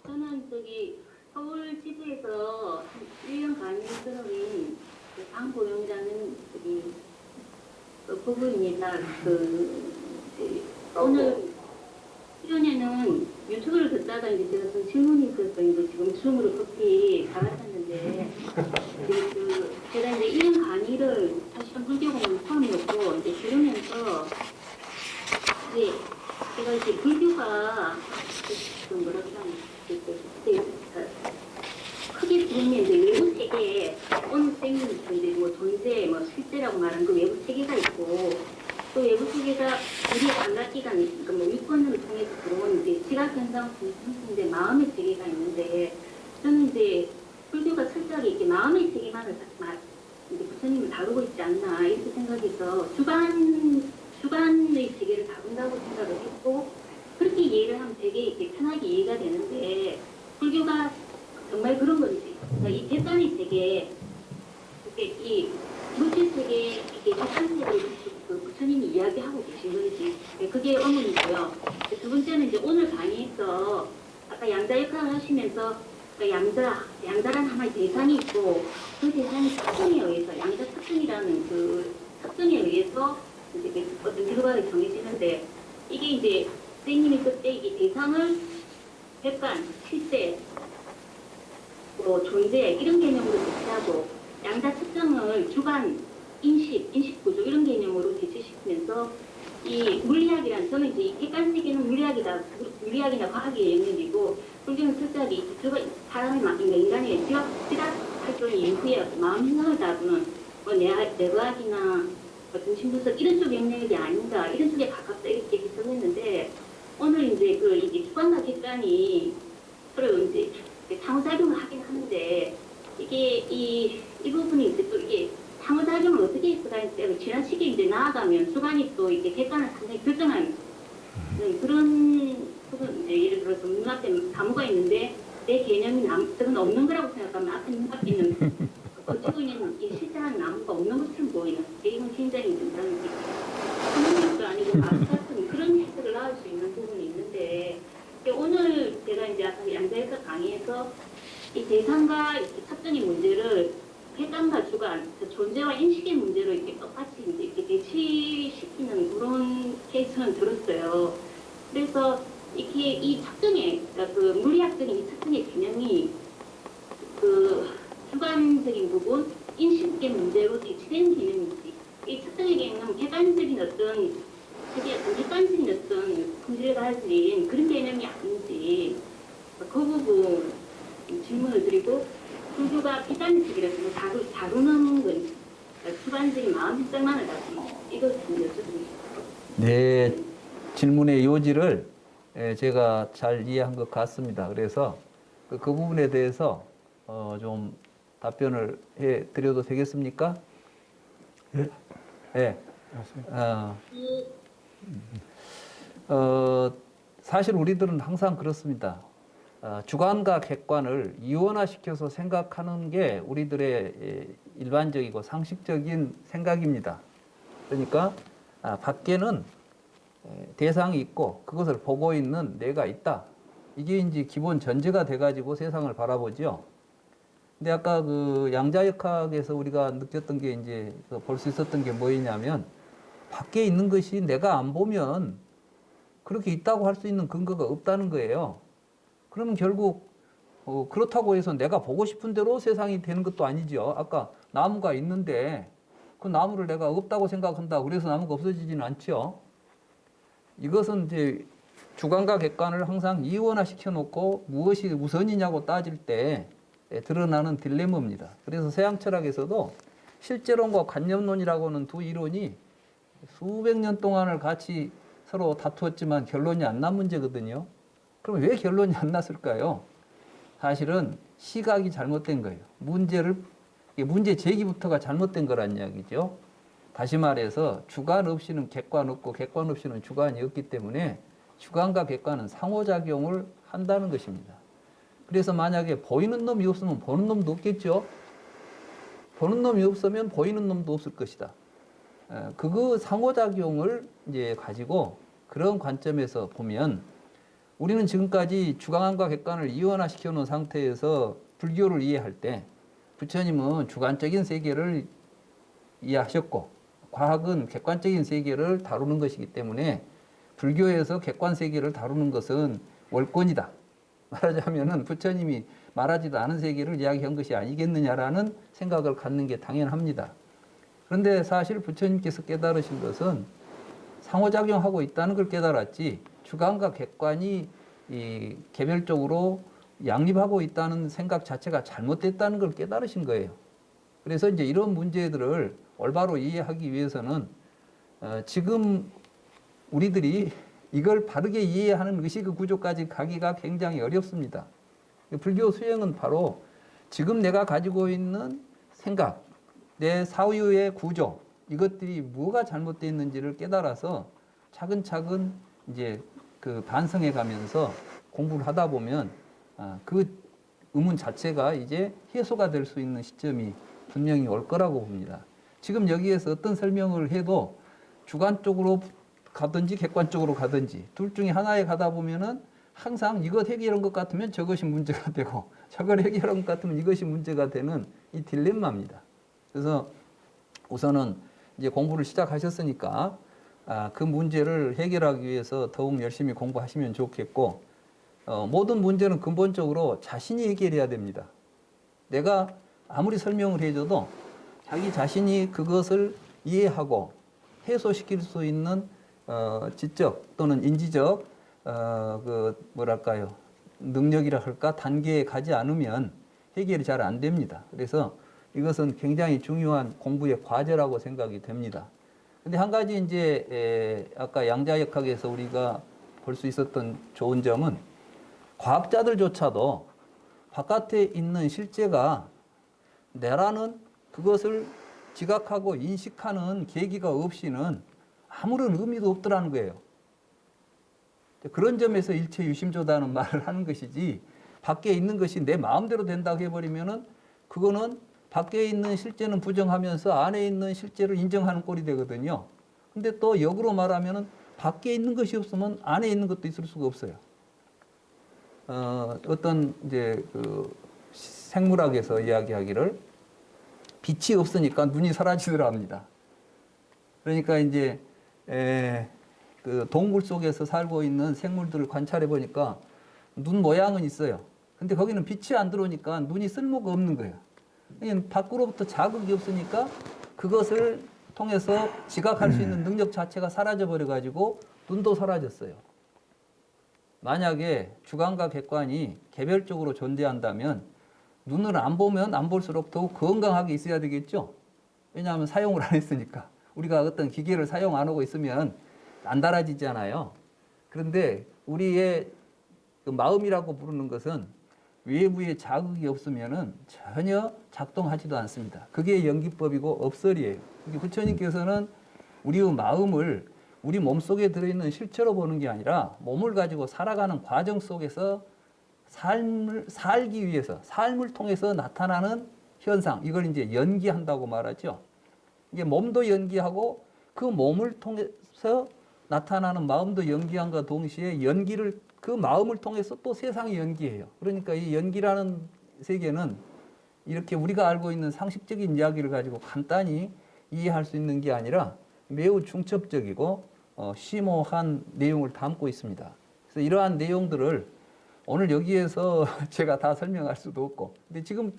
저는 저기 서울 지부에서 한 1년 간이 들어인 방 부위원장은 저기 부부입니다. 오늘 수련회는 유튜브를 듣다가 이제 제가 좀 질문이 있어서 이제 지금 줌으로 급히 갈아탔는데 제가 이제 1년 강의를 사실은 불교공은 처음이었고 이제 들으면서 이제 제가 이제 불교가 그 뭐라 그러나 크게 보면 이제 외부 세계에 어느 생긴 이제 뭐 존재 뭐 실제라고 말하는 그 외부 세계가 있고 또 외부 세계가 우리의 감각기관 그러니까 뭐 육권을 통해서 들어온 이제 지각 현상 분석인데 마음의 세계가 있는데 저는 이제 불교가 철저하게 이렇게 마음의 세계만을 이제 부처님을 다루고 있지 않나 이렇게 생각해서 주관의 세계를 다룬다고 생각을 했고 그렇게 이해를 하면 되게 이렇게 편하게 이해가 되는데 불교가 정말 그런 건지 그러니까 이 객관의 세계 이 물질 세계 이게 객관 세계를 그 부처님이 이야기하고 계신 건지 그게 의문이고요. 두 번째는 이제 오늘 강의에서 아까 양자 역할을 하시면서 그러니까 양자라는 하나의 대상이 있고 그 대상이 특성에 의해서 양자 특성이라는 그 특성에 의해서 이제 어떤 결과가 정해지는데 이게 이제 선생님이 그때 이게 대상을 객관, 실제, 뭐 존재 이런 개념으로 대체하고 양자 특성을 주관, 인식 구조 이런 개념으로 대체시키면서 이 물리학이란 저는 이제 이 객관 세계는 물리학이나 과학의 영역이고 불교는 철저하게 사람의 그러니까 인간의 지각 활동 이후에 마음 생각을 다루는 뭐 내과학이나 어떤 신분석 이런 쪽 영역이 아닌가 이런 쪽에 가깝다 이렇게 해석했는데 오늘 이제 이게 주관과 객관이 서로 이제 상호작용을 하긴 하는데 이게 이 부분이 이제 또 이게 상호작용을 어떻게 했을까 지나치게 이제 나아가면 주관이 또 이게 객관을 상당히 결정하는 그런 부분 이제 예를 들어서 눈앞에 나무가 있는데 내 개념이 저는 없는 거라고 생각하면 앞에 눈앞에 있는 거치고 있는 이 실제한 나무가 없는 것처럼 보이는 이건 굉장히 그런 선생님도 아니고 아주 같은 그런 해석을 나올 수 있는 부분이 있는데 오늘 제가 이제 아까 양자역학 강의에서 이 대상과 이렇게 특정의 문제를 객관과 주관, 존재와 인식의 문제로 이렇게 똑같이 이제 이렇게 대치시키는 그런 케이스는 들었어요. 그래서 이렇게 이 특정의 그러니까 그 물리학적인 이 특정의 개념이 그 주관적인 부분, 인식의 문제로 대치되는 개념인지 이 특정의 개념은 객관적인 어떤 객관적인 어떤 품질을 가진 그런 개념이 아닌지 그 부분 질문을 드리고 불교가 비단식이라서 다루는 건지 주관적인 마음 생각만을 다루는 이걸 좀 여쭤보겠습니다. 네, 질문의 요지를 제가 잘 이해한 것 같습니다. 그래서 그 부분에 대해서 좀 답변을 해 드려도 되겠습니까? 네. 네. 맞습니다. 사실 우리들은 항상 그렇습니다. 주관과 객관을 이원화시켜서 생각하는 게 우리들의 일반적이고 상식적인 생각입니다. 그러니까 밖에는 대상이 있고 그것을 보고 있는 내가 있다. 이게 이제 기본 전제가 돼가지고 세상을 바라보죠. 근데 아까 그 양자역학에서 우리가 느꼈던 게 이제 볼 수 있었던 게 뭐였냐면 밖에 있는 것이 내가 안 보면 그렇게 있다고 할 수 있는 근거가 없다는 거예요. 그러면 결국 그렇다고 해서 내가 보고 싶은 대로 세상이 되는 것도 아니죠. 아까 나무가 있는데 그 나무를 내가 없다고 생각한다. 그래서 나무가 없어지지는 않죠. 이것은 이제 주관과 객관을 항상 이원화 시켜놓고 무엇이 우선이냐고 따질 때 드러나는 딜레마입니다. 그래서 서양 철학에서도 실제론과 관념론이라고 하는 두 이론이 수백 년 동안을 같이 서로 다투었지만 결론이 안 난 문제거든요. 그럼 왜 결론이 안 났을까요? 사실은 시각이 잘못된 거예요. 문제 제기부터가 잘못된 거란 이야기죠. 다시 말해서 주관 없이는 객관 없고 객관 없이는 주관이 없기 때문에 주관과 객관은 상호작용을 한다는 것입니다. 그래서 만약에 보이는 놈이 없으면 보는 놈도 없겠죠. 보는 놈이 없으면 보이는 놈도 없을 것이다. 그거 상호작용을 이제 가지고 그런 관점에서 보면 우리는 지금까지 주관과 객관을 이원화시켜 놓은 상태에서 불교를 이해할 때 부처님은 주관적인 세계를 이해하셨고 과학은 객관적인 세계를 다루는 것이기 때문에 불교에서 객관 세계를 다루는 것은 월권이다. 말하자면은 부처님이 말하지도 않은 세계를 이야기한 것이 아니겠느냐라는 생각을 갖는 게 당연합니다. 그런데 사실 부처님께서 깨달으신 것은 상호작용하고 있다는 걸 깨달았지 주관과 객관이 개별적으로 양립하고 있다는 생각 자체가 잘못됐다는 걸 깨달으신 거예요. 그래서 이제 이런 문제들을 올바로 이해하기 위해서는 지금 우리들이 이걸 바르게 이해하는 의식의 구조까지 가기가 굉장히 어렵습니다. 불교 수행은 바로 지금 내가 가지고 있는 생각, 내 사유의 구조, 이것들이 뭐가 잘못되어 있는지를 깨달아서 차근차근 이제 그 반성해 가면서 공부를 하다 보면 그 의문 자체가 이제 해소가 될 수 있는 시점이 분명히 올 거라고 봅니다. 지금 여기에서 어떤 설명을 해도 주관적으로 가든지 객관적으로 가든지 둘 중에 하나에 가다 보면은 항상 이것 해결한 것 같으면 저것이 문제가 되고 저걸 해결한 것 같으면 이것이 문제가 되는 이 딜레마입니다. 그래서 우선은 이제 공부를 시작하셨으니까 그 문제를 해결하기 위해서 더욱 열심히 공부하시면 좋겠고 모든 문제는 근본적으로 자신이 해결해야 됩니다. 내가 아무리 설명을 해줘도 자기 자신이 그것을 이해하고 해소시킬 수 있는 지적 또는 인지적 능력이라 할까 단계에 가지 않으면 해결이 잘 안 됩니다. 그래서 이것은 굉장히 중요한 공부의 과제라고 생각이 됩니다. 근데 한 가지 이제 아까 양자역학에서 우리가 볼 수 있었던 좋은 점은 과학자들조차도 바깥에 있는 실제가 내라는 그것을 지각하고 인식하는 계기가 없이는 아무런 의미도 없더라는 거예요. 그런 점에서 일체 유심조다는 말을 하는 것이지 밖에 있는 것이 내 마음대로 된다고 해버리면은 그거는 밖에 있는 실제는 부정하면서 안에 있는 실제를 인정하는 꼴이 되거든요. 근데 또 역으로 말하면은 밖에 있는 것이 없으면 안에 있는 것도 있을 수가 없어요. 어떤 이제 그 생물학에서 이야기하기를 빛이 없으니까 눈이 사라지더라 합니다. 그러니까 이제 그 동물 속에서 살고 있는 생물들을 관찰해 보니까 눈 모양은 있어요. 근데 거기는 빛이 안 들어오니까 눈이 쓸모가 없는 거예요. 밖으로부터 자극이 없으니까 그것을 통해서 지각할 수 있는 능력 자체가 사라져 버려 가지고 눈도 사라졌어요. 만약에 주관과 객관이 개별적으로 존재한다면 눈을 안 보면 안 볼수록 더욱 건강하게 있어야 되겠죠. 왜냐하면 사용을 안 했으니까. 우리가 어떤 기계를 사용 안 하고 있으면 안 달아지잖아요. 그런데 우리의 그 마음이라고 부르는 것은 외부에 자극이 없으면은 전혀 작동하지도 않습니다. 그게 연기법이고 업설이에요. 부처님께서는 우리의 마음을 우리 몸속에 들어있는 실체로 보는 게 아니라 몸을 가지고 살아가는 과정 속에서 살기 위해서 삶을 통해서 나타나는 현상, 이걸 이제 연기한다고 말하죠. 이게 몸도 연기하고 그 몸을 통해서 나타나는 마음도 연기함과 동시에 연기를 그 마음을 통해서 또 세상이 연기해요. 그러니까 이 연기라는 세계는 이렇게 우리가 알고 있는 상식적인 이야기를 가지고 간단히 이해할 수 있는 게 아니라 매우 중첩적이고 심오한 내용을 담고 있습니다. 그래서 이러한 내용들을 오늘 여기에서 제가 다 설명할 수도 없고, 근데 지금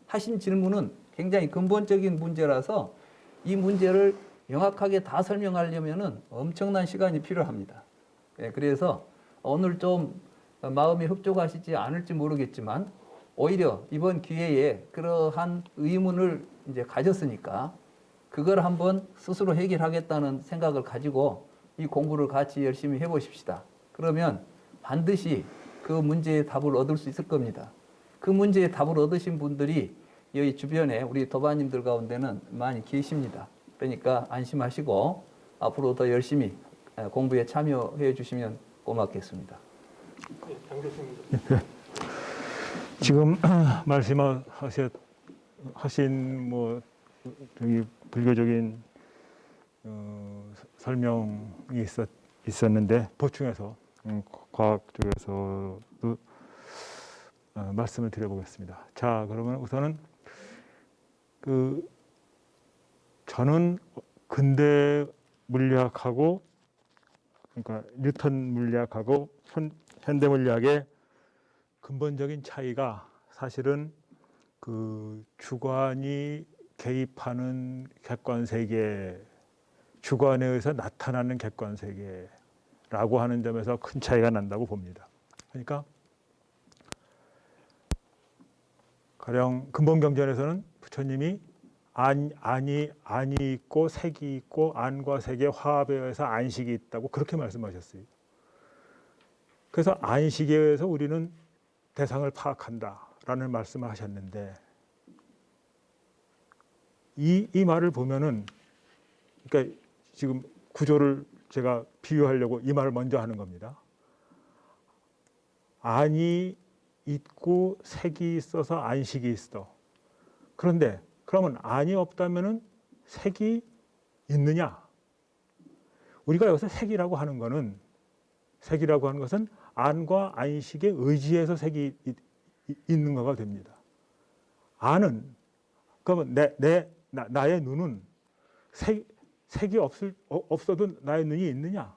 하신 질문은 굉장히 근본적인 문제라서 이 문제를 명확하게 다 설명하려면은 엄청난 시간이 필요합니다. 그래서 오늘 좀 마음이 흡족하시지 않을지 모르겠지만 오히려 이번 기회에 그러한 의문을 이제 가졌으니까 그걸 한번 스스로 해결하겠다는 생각을 가지고 이 공부를 같이 열심히 해보십시다. 그러면 반드시 그 문제의 답을 얻을 수 있을 겁니다. 그 문제의 답을 얻으신 분들이 여기 주변에 우리 도반님들 가운데는 많이 계십니다. 그러니까 안심하시고 앞으로 더 열심히 공부에 참여해 주시면 고맙겠습니다. 네, 장 교수님. 지금 말씀하신 뭐 저기 불교적인 설명이 있었는데 보충해서 과학 쪽에서도 말씀을 드려보겠습니다. 자, 그러면 우선은 저는 근대 물리학하고 그러니까 뉴턴 물리학하고 현대 물리학의 근본적인 차이가 사실은 주관이 개입하는 객관 세계, 주관에 의해서 나타나는 객관 세계라고 하는 점에서 큰 차이가 난다고 봅니다. 그러니까 가령 근본경전에서는 부처님이 안이 있고 색이 있고 안과 색의 화합에 의해서 안식이 있다고 그렇게 말씀하셨어요. 그래서 안식에 의해서 우리는 대상을 파악한다라는 말씀을 하셨는데 이 말을 보면은 그러니까 지금 구조를 제가 비유하려고 이 말을 먼저 하는 겁니다. 안이 있고 색이 있어서 안식이 있어. 그런데 그러면 안이 없다면은 색이 있느냐? 우리가 여기서 색이라고 하는 것은 안과 안식에 의지해서 색이 있는 거가 됩니다. 안은 그러면 나의 눈은 색이 없어도 나의 눈이 있느냐?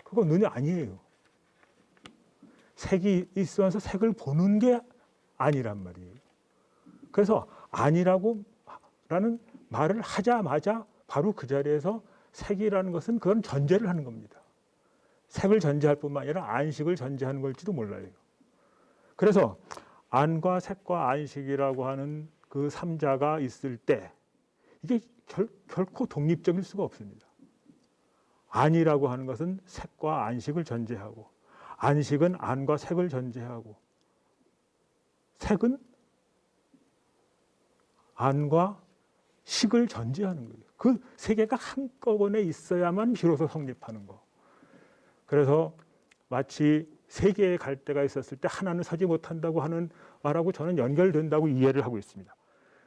그건 눈이 아니에요. 색이 있으면서 색을 보는 게 아니란 말이에요. 그래서 아니라는 말을 하자마자 바로 그 자리에서 색이라는 것은 그건 전제를 하는 겁니다. 색을 전제할 뿐만 아니라 안식을 전제하는 걸지도 몰라요. 그래서 안과 색과 안식이라고 하는 그 삼자가 있을 때 이게 결코 독립적일 수가 없습니다. 안이라고 하는 것은 색과 안식을 전제하고 안식은 안과 색을 전제하고 색은 안과 식을 전제하는 거예요. 그 세 개가 한꺼번에 있어야만 비로소 성립하는 거. 그래서 마치 세 개의 갈대가 있었을 때 하나는 서지 못한다고 하는 말하고 저는 연결된다고 이해를 하고 있습니다.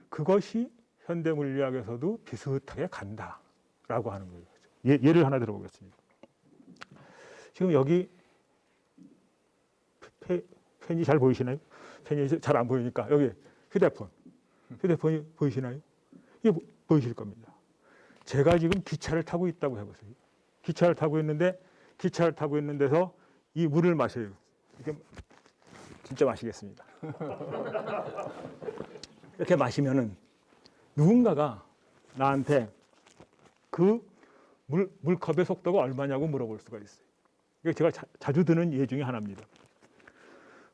그것이 현대 물리학에서도 비슷하게 간다라고 하는 거예요. 예를 하나 들어보겠습니다. 지금 여기 펜이 잘 보이시나요? 펜이 잘 안 보이니까 여기 휴대폰이 보이시나요? 이게 보이실 겁니다. 제가 지금 기차를 타고 있다고 해보세요. 기차를 타고 있는 데서 이 물을 마셔요. 이렇게 진짜 마시겠습니다. 이렇게 마시면은 누군가가 나한테 그 물컵의 속도가 얼마냐고 물어볼 수가 있어요. 이거 제가 자주 드는 예 중에 하나입니다.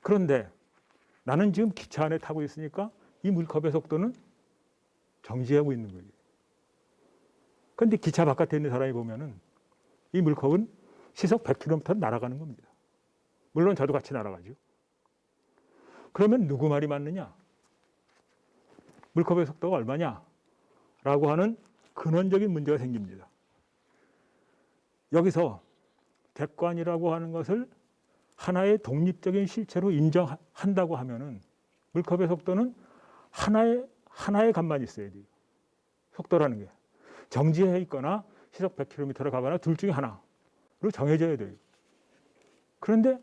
그런데 나는 지금 기차 안에 타고 있으니까 이 물컵의 속도는 정지하고 있는 거예요. 그런데 기차 바깥에 있는 사람이 보면은 이 물컵은 시속 100km 날아가는 겁니다. 물론 저도 같이 날아가죠. 그러면 누구 말이 맞느냐? 물컵의 속도가 얼마냐? 라고 하는 근원적인 문제가 생깁니다. 여기서 객관이라고 하는 것을 하나의 독립적인 실체로 인정한다고 하면은 물컵의 속도는 하나의 값만 있어야 돼요. 속도라는 게. 정지해 있거나 시속 100km를 가거나 둘 중에 하나로 정해져야 돼요. 그런데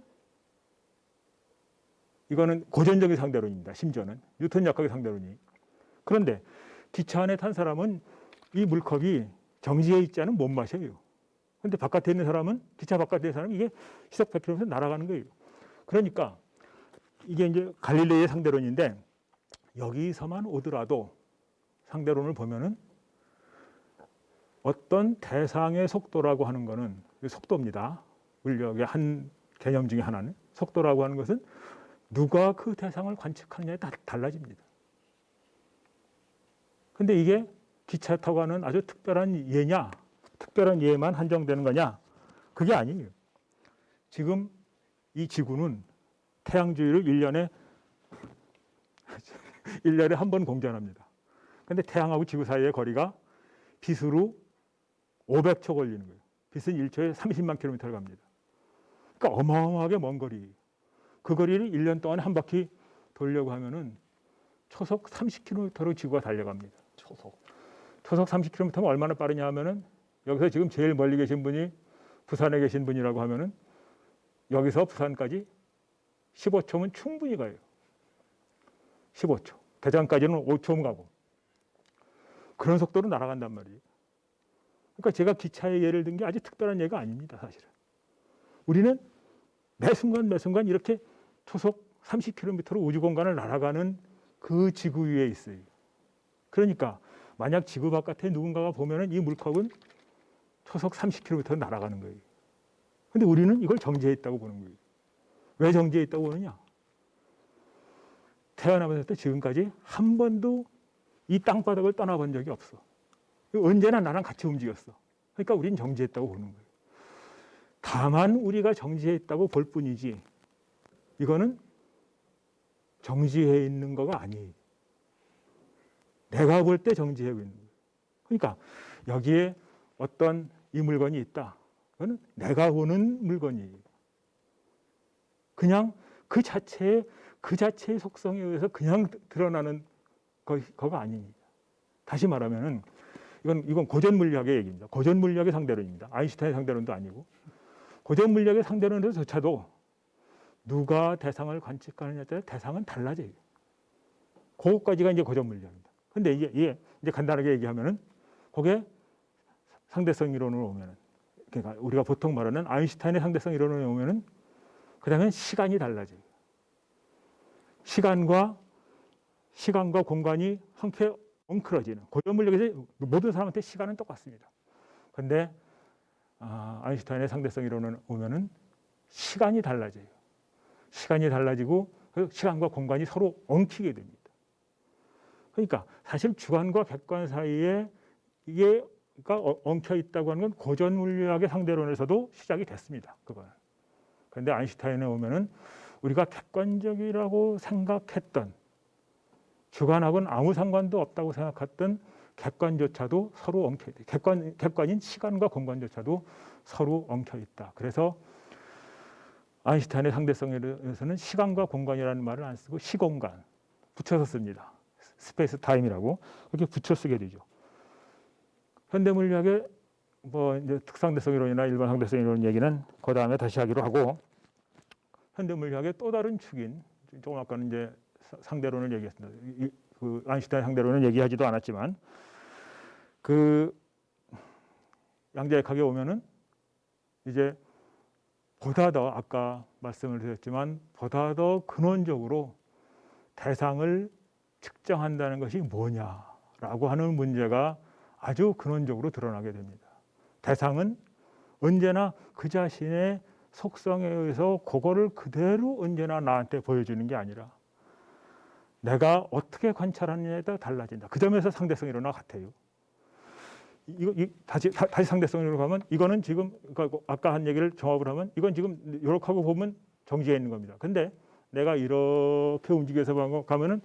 이거는 고전적인 상대론입니다. 심지어는 뉴턴 역학의 상대론이. 그런데 기차 안에 탄 사람은 이 물컵이 정지해 있지 않으면 못 마셔요. 그런데 바깥에 있는 사람은 기차 바깥에 있는 사람은 이게 시속 100km 날아가는 거예요. 그러니까 이게 이제 갈릴레이의 상대론인데 여기서만 오더라도 상대론을 보면은 어떤 대상의 속도라고 하는 것은 속도입니다. 물리학의 한 개념 중에 하나는 속도라고 하는 것은 누가 그 대상을 관측하느냐에 따라 달라집니다. 근데 이게 기차 타고 가는 아주 특별한 예냐, 특별한 예만 한정되는 거냐? 그게 아니에요. 지금 이 지구는 태양주위를 1년에 한 번 공전합니다. 근데 태양하고 지구 사이의 거리가 빛으로 500초 걸리는 거예요. 빛은 1초에 30만 킬로미터를 갑니다. 그러니까 어마어마하게 먼 거리예요. 그 거리를 1년 동안 한 바퀴 돌려고 하면은 초속 30km로 지구가 달려갑니다. 초속 30km면 얼마나 빠르냐 하면은 여기서 지금 제일 멀리 계신 분이 부산에 계신 분이라고 하면은 여기서 부산까지 15초면 충분히 가요. 15초. 대전까지는 5초면 가고. 그런 속도로 날아간단 말이에요. 그러니까 제가 기차의 예를 든 게 아주 특별한 예가 아닙니다, 사실은. 우리는 매 순간 매 순간 이렇게 초속 30km로 우주 공간을 날아가는 그 지구 위에 있어요. 그러니까 만약 지구 바깥에 누군가가 보면은 이 물컵은 초속 30km 날아가는 거예요. 근데 우리는 이걸 정지해 있다고 보는 거예요. 왜 정지해 있다고 보느냐? 태어나면서부터 지금까지 한 번도 이 땅바닥을 떠나본 적이 없어. 언제나 나랑 같이 움직였어. 그러니까 우리는 정지했다고 보는 거예요. 다만 우리가 정지해 있다고 볼 뿐이지 이거는 정지해 있는 거가 아니에요. 내가 볼 때 정지하고 있는 거예요. 그러니까 여기에 어떤 이 물건이 있다. 그거는 내가 보는 물건이에요. 그냥 그 자체의 속성에 의해서 그냥 드러나는 거가 아닙니다. 다시 말하면은 이건 고전 물리학의 얘기입니다. 고전 물리학의 상대론입니다. 아인슈타인의 상대론도 아니고 고전 물리학의 상대론에서조차도 누가 대상을 관측하느냐에 따라 대상은 달라져요. 그것까지가 이제 고전 물리학입니다. 근데 이게 이제 간단하게 얘기하면은 그게 상대성 이론으로 오면은 그러니까 우리가 보통 말하는 아인슈타인의 상대성 이론으로 오면은 그다음에 시간이 달라져요. 시간과 공간이 함께 엉클어지는 고전 물리학에서 모든 사람한테 시간은 똑같습니다. 그런데 아인슈타인의 상대성 이론을 오면은 시간이 달라져요. 시간이 달라지고 시간과 공간이 서로 엉키게 됩니다. 그러니까 사실 주관과 객관 사이에 이게가 엉켜 있다고 하는 건 고전 물리학의 상대론에서도 시작이 됐습니다. 그거는. 그런데 아인슈타인에 오면은 우리가 객관적이라고 생각했던 주관하고는 아무 상관도 없다고 생각했던 객관조차도 서로 엉켜 있다. 객관인 시간과 공간조차도 서로 엉켜 있다. 그래서 아인슈타인의 상대성에서는 시간과 공간이라는 말을 안 쓰고 시공간 붙여서 씁니다. 스페이스 타임이라고 그렇게 붙여 쓰게 되죠. 현대 물리학의 뭐 이제 특상대성 이론이나 일반 상대성 이론 얘기는 그 다음에 다시 하기로 하고 현대 물리학의 또 다른 축인 조금 아까는 이제 상대론을 얘기했습니다. 그 아인슈타인 상대론은 얘기하지도 않았지만 그 양자역학에 오면은 이제 보다 더 아까 말씀을 드렸지만 보다 더 근원적으로 대상을 측정한다는 것이 뭐냐라고 하는 문제가 아주 근원적으로 드러나게 됩니다. 대상은 언제나 그 자신의 속성에 의해서 그거를 그대로 언제나 나한테 보여주는 게 아니라 내가 어떻게 관찰하느냐에 따라 달라진다. 그 점에서 상대성 이론과 같아요. 다시 상대성 이론으로 가면 이거는 지금 그러니까 아까 한 얘기를 종합을 하면 이건 지금 이렇게 하고 보면 정지해 있는 겁니다. 근데 내가 이렇게 움직여서 가면은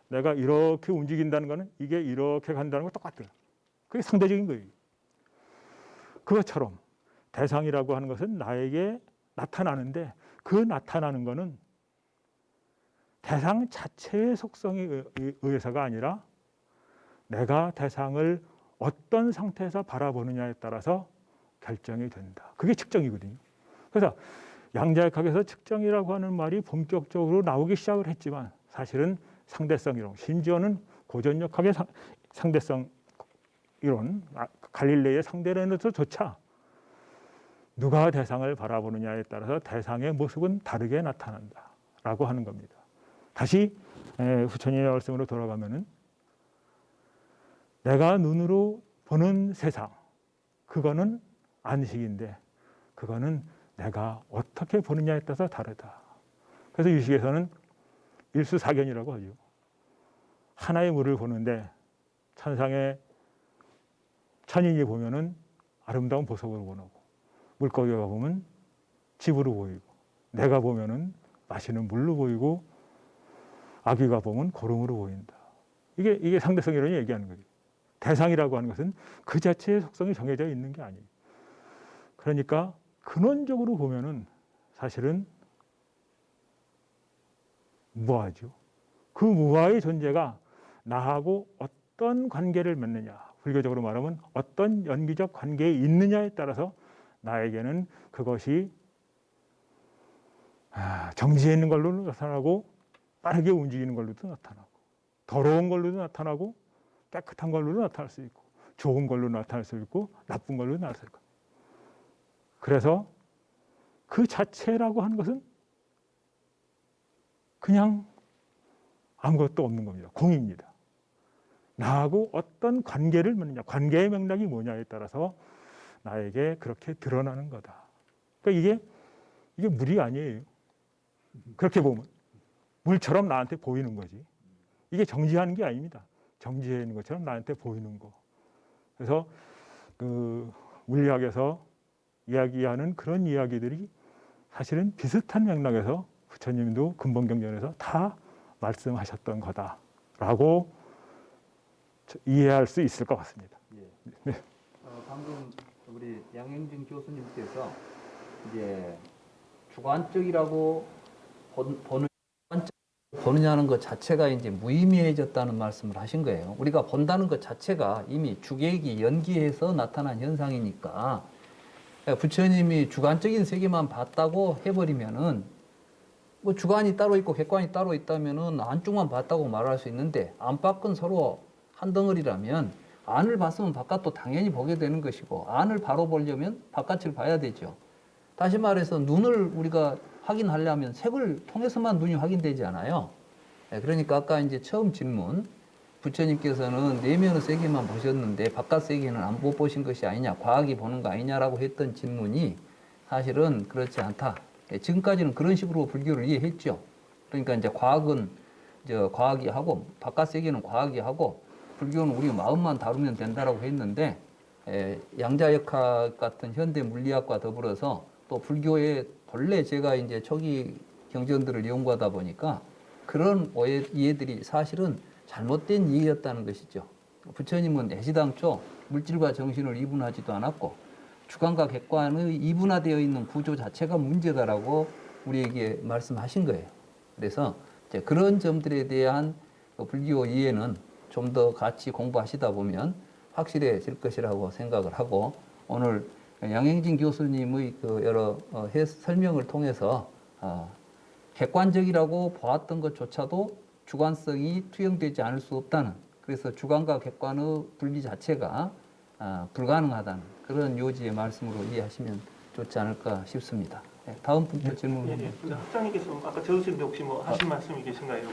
내가 이렇게 움직인다는 거는 이게 이렇게 간다는 거 똑같아요. 그게 상대적인 거예요. 그것처럼 대상이라고 하는 것은 나에게 나타나는데 그 나타나는 거는 대상 자체의 속성에 의해서가 아니라 내가 대상을 어떤 상태에서 바라보느냐에 따라서 결정이 된다. 그게 측정이거든요. 그래서 양자역학에서 측정이라고 하는 말이 본격적으로 나오기 시작을 했지만 사실은 상대성 이론, 심지어는 고전역학의 상대성 이론, 갈릴레이의 상대론에서조차 누가 대상을 바라보느냐에 따라서 대상의 모습은 다르게 나타난다라고 하는 겁니다. 다시 후천인의 말씀으로 돌아가면은 내가 눈으로 보는 세상, 그거는 안식인데 그거는 내가 어떻게 보느냐에 따라서 다르다. 그래서 유식에서는 일수사견이라고 하죠. 하나의 물을 보는데 천상의 천인이 보면은 아름다운 보석으로 보이고 물고기가 보면 집으로 보이고 내가 보면은 마시는 물로 보이고 아기가 보면 고름으로 보인다. 이게 상대성 이론이 얘기하는 거예요. 대상이라고 하는 것은 그 자체의 속성이 정해져 있는 게 아니에요. 그러니까 근원적으로 보면은 사실은 무아죠. 그 무아의 존재가 나하고 어떤 관계를 맺느냐, 불교적으로 말하면 어떤 연기적 관계에 있느냐에 따라서 나에게는 그것이 정지해 있는 걸로도 나타나고 빠르게 움직이는 걸로도 나타나고 더러운 걸로도 나타나고 깨끗한 걸로도 나타날 수 있고 좋은 걸로 나타날 수 있고 나쁜 걸로 나타날 수 있고 그래서 그 자체라고 하는 것은 그냥 아무것도 없는 겁니다. 공입니다. 나하고 어떤 관계를 맺느냐, 관계의 맥락이 뭐냐에 따라서 나에게 그렇게 드러나는 거다. 그러니까 이게 물이 아니에요. 그렇게 보면 물처럼 나한테 보이는 거지. 이게 정지하는 게 아닙니다. 정지해 있는 것처럼 나한테 보이는 거. 그래서 그 물리학에서 이야기하는 그런 이야기들이 사실은 비슷한 맥락에서 부처님도 근본경전에서 다 말씀하셨던 거다라고 이해할 수 있을 것 같습니다. 예. 네. 방금 우리 양행진 교수님께서 이제 주관적이라고 보느냐는 것 자체가 이제 무의미해졌다는 말씀을 하신 거예요. 우리가 본다는 것 자체가 이미 주객이 연기해서 나타난 현상이니까 부처님이 주관적인 세계만 봤다고 해버리면은 뭐 주관이 따로 있고 객관이 따로 있다면은 안쪽만 봤다고 말할 수 있는데 안팎은 서로 한 덩어리라면 안을 봤으면 바깥도 당연히 보게 되는 것이고 안을 바로 보려면 바깥을 봐야 되죠. 다시 말해서 눈을 우리가 확인하려면 색을 통해서만 눈이 확인되지 않아요. 그러니까 아까 이제 처음 질문 부처님께서는 내면의 세계만 보셨는데 바깥 세계는 안 보신 것이 아니냐, 과학이 보는 거 아니냐라고 했던 질문이 사실은 그렇지 않다. 지금까지는 그런 식으로 불교를 이해했죠. 그러니까 이제 과학은 이제 과학이 하고 바깥 세계는 과학이 하고 불교는 우리가 마음만 다루면 된다라고 했는데 양자역학 같은 현대 물리학과 더불어서 또 불교의 본래 제가 이제 초기 경전들을 연구하다 보니까 그런 이해들이 사실은 잘못된 이해였다는 것이죠. 부처님은 애시당초 물질과 정신을 이분하지도 않았고 주관과 객관의 이분화되어 있는 구조 자체가 문제다라고 우리에게 말씀하신 거예요. 그래서 이제 그런 점들에 대한 불교 이해는 좀 더 같이 공부하시다 보면 확실해질 것이라고 생각을 하고 오늘 양행진 교수님의 그 여러 설명을 통해서 객관적이라고 보았던 것조차도 주관성이 투영되지 않을 수 없다는, 그래서 주관과 객관의 분리 자체가 불가능하다는 그런 요지의 말씀으로 이해하시면 좋지 않을까 싶습니다. 네, 다음 분께 질문. 예. 학장님께서 아까 적으시는데 혹시 뭐 하신 말씀이 계신가요?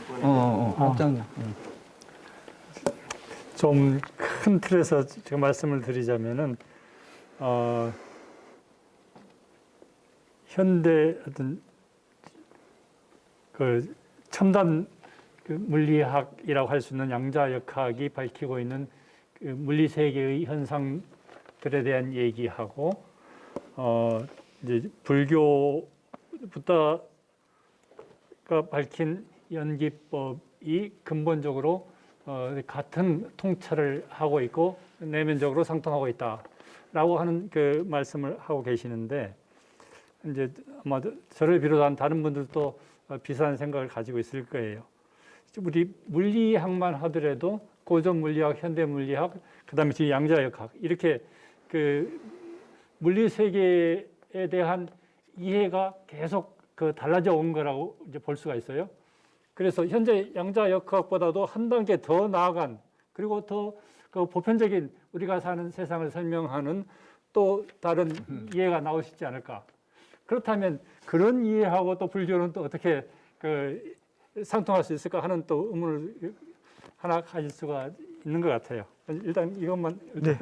학장님. 좀 큰 틀에서 제가 말씀을 드리자면은 현대 어떤 그 첨단 그 물리학이라고 할 수 있는 양자역학이 밝히고 있는 그 물리 세계의 현상들에 대한 얘기하고 이제 불교부터가 밝힌 연기법이 근본적으로 같은 통찰을 하고 있고 내면적으로 상통하고 있다라고 하는 그 말씀을 하고 계시는데 이제 아마 저를 비롯한 다른 분들도 비슷한 생각을 가지고 있을 거예요. 우리 물리학만 하더라도 고전 물리학, 현대 물리학, 그다음에 지금 양자역학 이렇게 그 물리 세계에 대한 이해가 계속 그 달라져 온 거라고 이제 볼 수가 있어요. 그래서 현재 양자역학보다도 한 단계 더 나아간 그리고 더 그 보편적인 우리가 사는 세상을 설명하는 또 다른 이해가 나오시지 않을까. 그렇다면 그런 이해하고 또 불교는 또 어떻게 그 상통할 수 있을까 하는 또 의문을 하나 가질 수가 있는 것 같아요. 일단 이것만. 네.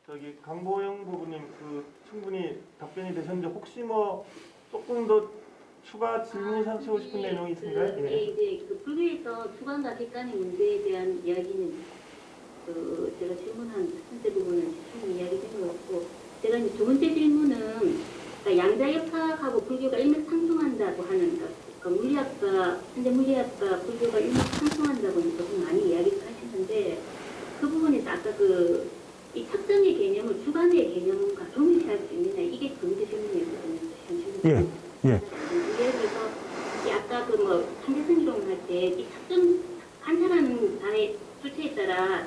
저기 강보영 부부님 그 충분히 답변이 되셨는데 혹시 뭐 조금 더 추가 질문하시고 싶은 내용이 있으신가요? 이제 그 불교에서 주관과 객관의 문제에 대한 이야기는 그 제가 질문한 첫 번째 부분은 충분히 이야기된 것 같고, 제가 이제 두 번째 질문은 그러니까 양자역학하고 불교가 일맥상통한다고 하는 그 물리학과 현대 물리학과 불교가 일맥상통한다고 조금 많이 이야기를 하시는데 그 부분에서 아까 그 이 특정의 개념을 주관의 개념과 동일시할 수 있느냐, 이게 두 번째 질문이었거든요. 예. 예를 들어서 이 아까 그 뭐 상대성 이론을 할 때 이 특정 관찰하는 사람의 주체에 따라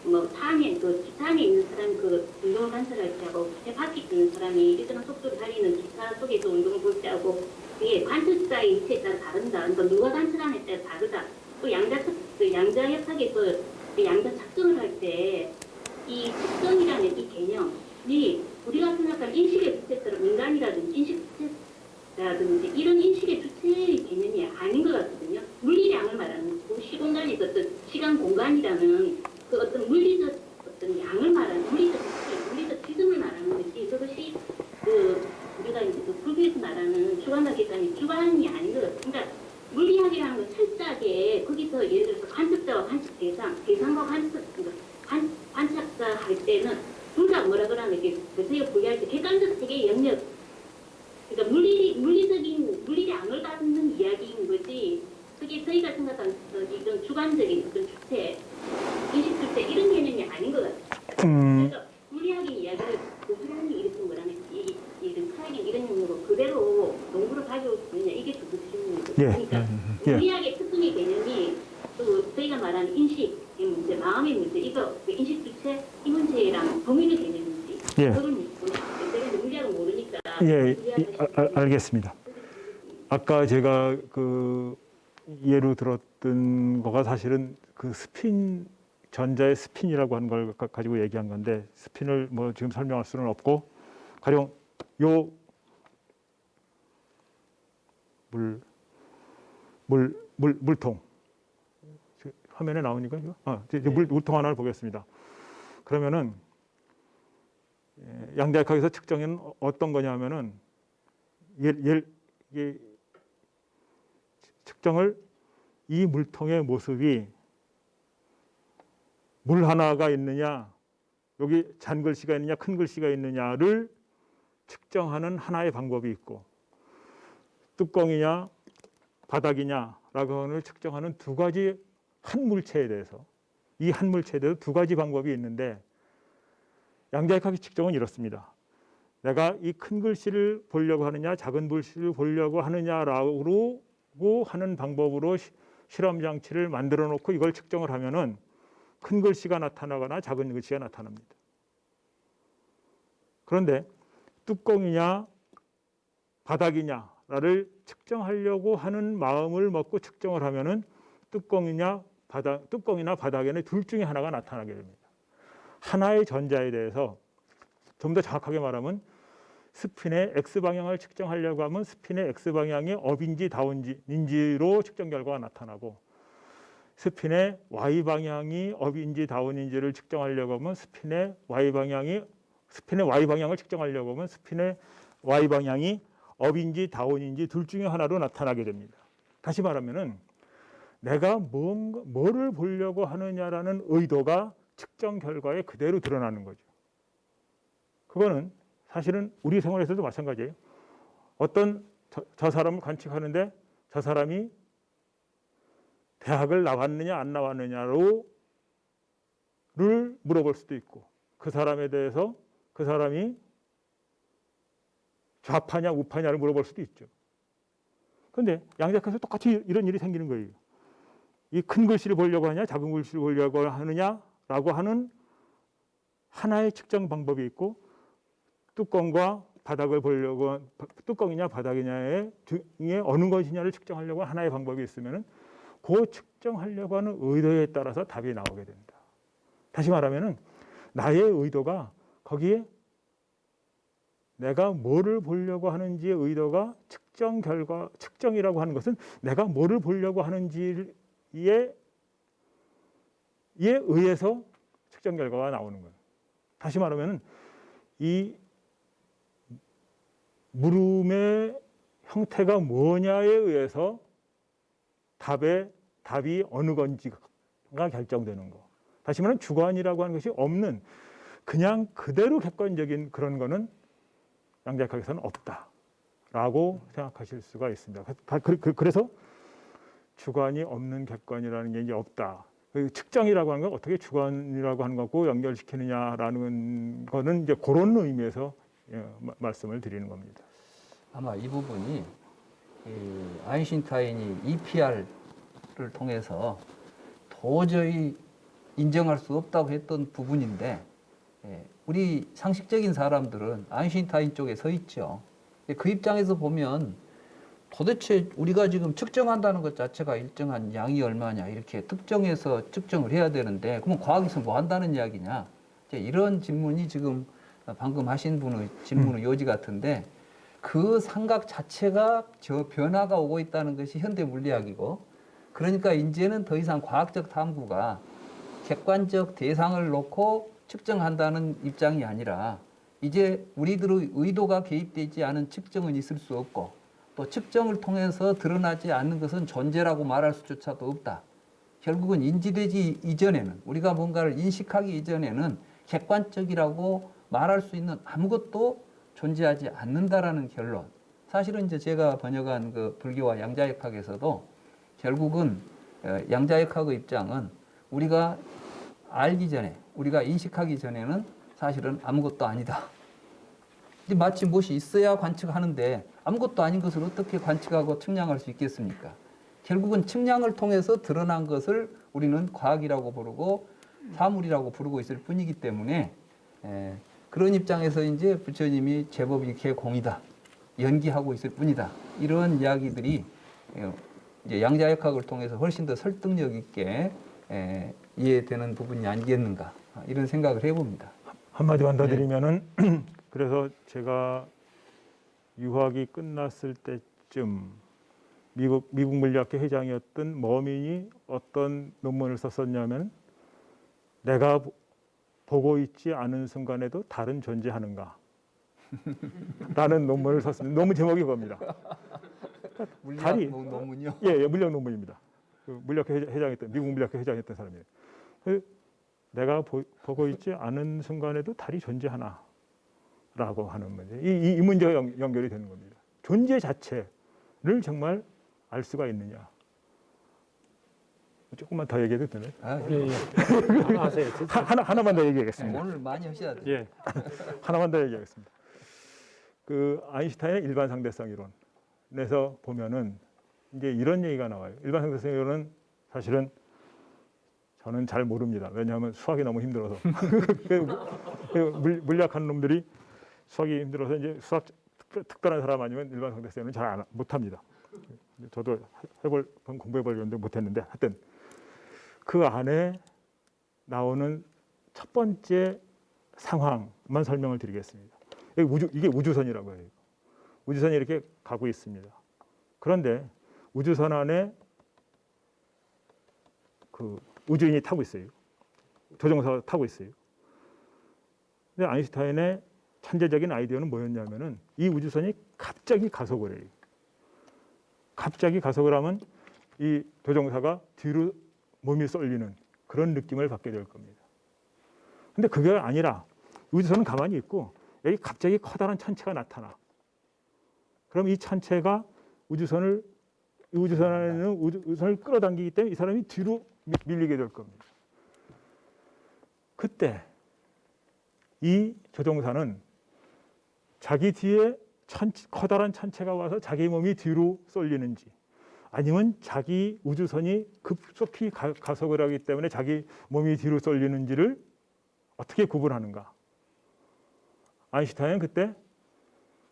뭐 사항에 그 기차안에 있는 사람 그 운동을 관찰할 때하고 기차 밖에 있는 사람이 일정한 속도를 달리는 기차 속에서 운동을 볼 때하고 이게 관측자의 위치에 따라 다른다. 그러니까 누가 관측하느냐에 따라 다르다. 또 양자역학에서 그 양자 측정을 할 때 이 측정이라는 이 개념이 우리가 생각하는 인식의 주체처럼 인간이라든지 인식 주체라든지 이런 인식의 주체의 개념이 아닌 것 같거든요. 물리량을 말하는 거고 시공간에서 어떤 시간 공간이라는 그 어떤 물리적 어떤 양을 말하는 물리적 주체, 물리적 지점을 말하는 거지 그것이 그 우리가 이제 그 불교에서 말하는 주관과 객관이 주관이 아닌 것 같아요. 그러니까 물리학이라는 건 철저하게 거기서 예를 들어서 관측자와 관측 대상과 관측자 할 때는 둘 다 뭐라 그러나 이렇게 저희가 분리할 때 객관적 세계의 영역 그러니까 물리량을 갖는 이야기인 거지 그게 저희가 생각하는 이런 주관적인 어떤 주체, 인식 주체 이런 개념이 아닌 것 같아요. 그래서 물리학의 이야기를 고스란히 이렇게 뭐라는 이런 철학의 이런 영역으로 그대로 농구로 가져올 수 있느냐 이게 두 질문이거든요. 그러니까 물리학의 특성의 개념이 또 저희가 말하는 인식의 문제, 마음의 문제 이거 그 인식 주체 이 문제랑 동일한 개념인지 그걸 묻고 싶어요. 제가 물리학을 모르니까 알겠습니다. 아까 제가 그 예로 들었던 거가 사실은 그 스핀 전자의 스핀이라고 하는 걸 가지고 얘기한 건데 스핀을 뭐 지금 설명할 수는 없고 가령 요 물통 화면에 나오니까 이제 물통 하나를 보겠습니다. 그러면은 양자역학에서 측정은 어떤 거냐면은 측정을 이 물통의 모습이 물 하나가 있느냐 여기 잔글씨가 있느냐 큰 글씨가 있느냐를 측정하는 하나의 방법이 있고 뚜껑이냐 바닥이냐라고 하는 측정하는 두 가지 한 물체에 대해서 이 한 물체에 대해서 두 가지 방법이 있는데 양자역학의 측정은 이렇습니다. 내가 이 큰 글씨를 보려고 하느냐 작은 글씨를 보려고 하느냐라고 하는 방법으로 실험 장치를 만들어 놓고 이걸 측정을 하면은 큰 글씨가 나타나거나 작은 글씨가 나타납니다. 그런데 뚜껑이냐 바닥이냐를 측정하려고 하는 마음을 먹고 측정을 하면은 뚜껑이나 바닥에는 둘 중에 하나가 나타나게 됩니다. 하나의 전자에 대해서 좀 더 정확하게 말하면 스핀의 X방향을 측정하려고 하면 스핀의 X방향이 업인지 다운인지로 측정 결과가 나타나고 스핀의 Y방향이 업인지 다운인지를 측정하려고 하면 스핀의 Y방향을 측정하려고 하면 스핀의 Y방향이 업인지 다운인지 둘 중에 하나로 나타나게 됩니다. 다시 말하면은 내가 뭐를 보려고 하느냐라는 의도가 측정 결과에 그대로 드러나는 거죠. 그거는 사실은 우리 생활에서도 마찬가지예요. 어떤 저 사람을 관측하는데 저 사람이 대학을 나왔느냐 안 나왔느냐를 물어볼 수도 있고 그 사람에 대해서 그 사람이 좌파냐 우파냐를 물어볼 수도 있죠. 그런데 양자역학에서 똑같이 이런 일이 생기는 거예요. 이 큰 글씨를 보려고 하냐 작은 글씨를 보려고 하느냐라고 하는 하나의 측정 방법이 있고 뚜껑과 바닥을 보려고 뚜껑이냐 바닥이냐의 중에 어느 것이냐를 측정하려고 하나의 방법이 있으면은 그 측정하려고 하는 의도에 따라서 답이 나오게 된다. 다시 말하면은 나의 의도가 거기에 내가 뭐를 보려고 하는지의 의도가 측정 결과 측정이라고 하는 것은 내가 뭐를 보려고 하는지에 의해서 측정 결과가 나오는 거예요. 다시 말하면은 이 물음의 형태가 뭐냐에 의해서 답이 어느 건지가 결정되는 거. 다시 말하면 주관이라고 하는 것이 없는 그냥 그대로 객관적인 그런 거는 양자역학에서는 없다라고 생각하실 수가 있습니다. 그래서 주관이 없는 객관이라는 게 이제 없다. 측정이라고 하는 건 어떻게 주관이라고 하는 것과 연결시키느냐라는 거는 이제 그런 의미에서 말씀을 드리는 겁니다. 아마 이 부분이 아인슈타인이 EPR을 통해서 도저히 인정할 수 없다고 했던 부분인데 우리 상식적인 사람들은 아인슈타인 쪽에 서 있죠. 그 입장에서 보면 도대체 우리가 지금 측정한다는 것 자체가 일정한 양이 얼마냐 이렇게 특정해서 측정을 해야 되는데 그러면 과학에서 뭐 한다는 이야기냐 이제 이런 질문이 지금 방금 하신 분의 질문의 요지 같은데 그 삼각 자체가 저 변화가 오고 있다는 것이 현대 물리학이고 그러니까 이제는 더 이상 과학적 탐구가 객관적 대상을 놓고 측정한다는 입장이 아니라 이제 우리들의 의도가 개입되지 않은 측정은 있을 수 없고 또 측정을 통해서 드러나지 않는 것은 존재라고 말할 수조차도 없다. 결국은 인지되지 이전에는 우리가 뭔가를 인식하기 이전에는 객관적이라고 말할 수 있는 아무것도 존재하지 않는다라는 결론. 사실은 이제 제가 번역한 그 불교와 양자역학에서도 결국은 양자역학의 입장은 우리가 알기 전에, 우리가 인식하기 전에는 사실은 아무것도 아니다. 마치 무엇이 있어야 관측하는데 아무것도 아닌 것을 어떻게 관측하고 측량할 수 있겠습니까? 결국은 측량을 통해서 드러난 것을 우리는 과학이라고 부르고 사물이라고 부르고 있을 뿐이기 때문에 그런 입장에서 이제 부처님이 제법 이렇게 공이다, 연기하고 있을 뿐이다 이런 이야기들이 이제 양자역학을 통해서 훨씬 더 설득력 있게 이해되는 부분이 아니겠는가 이런 생각을 해봅니다. 한마디만 더 드리면은 그래서 제가 유학이 끝났을 때쯤 미국 물리학회 회장이었던 머민이 어떤 논문을 썼었냐면 내가 보고 있지 않은 순간에도 다른 존재하는가 라는 논문을 썼습니다. 논문 제목이 겁니다. 물리학 논문이요? 예, 물리학 논문입니다. 그 물리학회 회장이었던 미국 물리학회 회장이었던 사람이에요. 내가 보고 있지 않은 순간에도 달이 존재하나? 라고 하는 문제. 이 문제가 연결이 되는 겁니다. 존재 자체를 정말 알 수가 있느냐? 조금만 더 얘기해도 되나요? 예. 하세요. 하나만 더 얘기하겠습니다. 오늘 많이 하셔야 돼요. 예. 하나만 더 얘기하겠습니다. 그 아인슈타인의 일반 상대성 이론에서 보면은 이제 이런 얘기가 나와요. 일반 상대성 이론은 사실은 저는 잘 모릅니다. 왜냐하면 수학이 너무 힘들어서 물리학하는 놈들이 수학이 힘들어서 이제 수학 특별한 사람 아니면 일반 상대성은 잘 못합니다. 저도 공부해보려는데 못했는데 하여튼 그 안에 나오는 첫 번째 상황만 설명을 드리겠습니다. 이게 우주선이라고 해요. 우주선이 이렇게 가고 있습니다. 그런데 우주선 안에 그 우주인이 타고 있어요. 조종사가 타고 있어요. 근데 아인슈타인의 천재적인 아이디어는 뭐였냐면은 이 우주선이 갑자기 가속을 해요. 갑자기 가속을 하면 이 조종사가 뒤로 몸이 쏠리는 그런 느낌을 받게 될 겁니다. 근데 그게 아니라 우주선은 가만히 있고 여기 갑자기 커다란 천체가 나타나. 그럼 이 천체가 우주선 안에 있는 우주선을 끌어당기기 때문에 이 사람이 뒤로 밀리게 될 겁니다. 그때 이 조종사는 자기 뒤에 커다란 천체가 와서 자기 몸이 뒤로 쏠리는지 아니면 자기 우주선이 급속히 가속을 하기 때문에 자기 몸이 뒤로 쏠리는지를 어떻게 구분하는가? 아인슈타인은 그때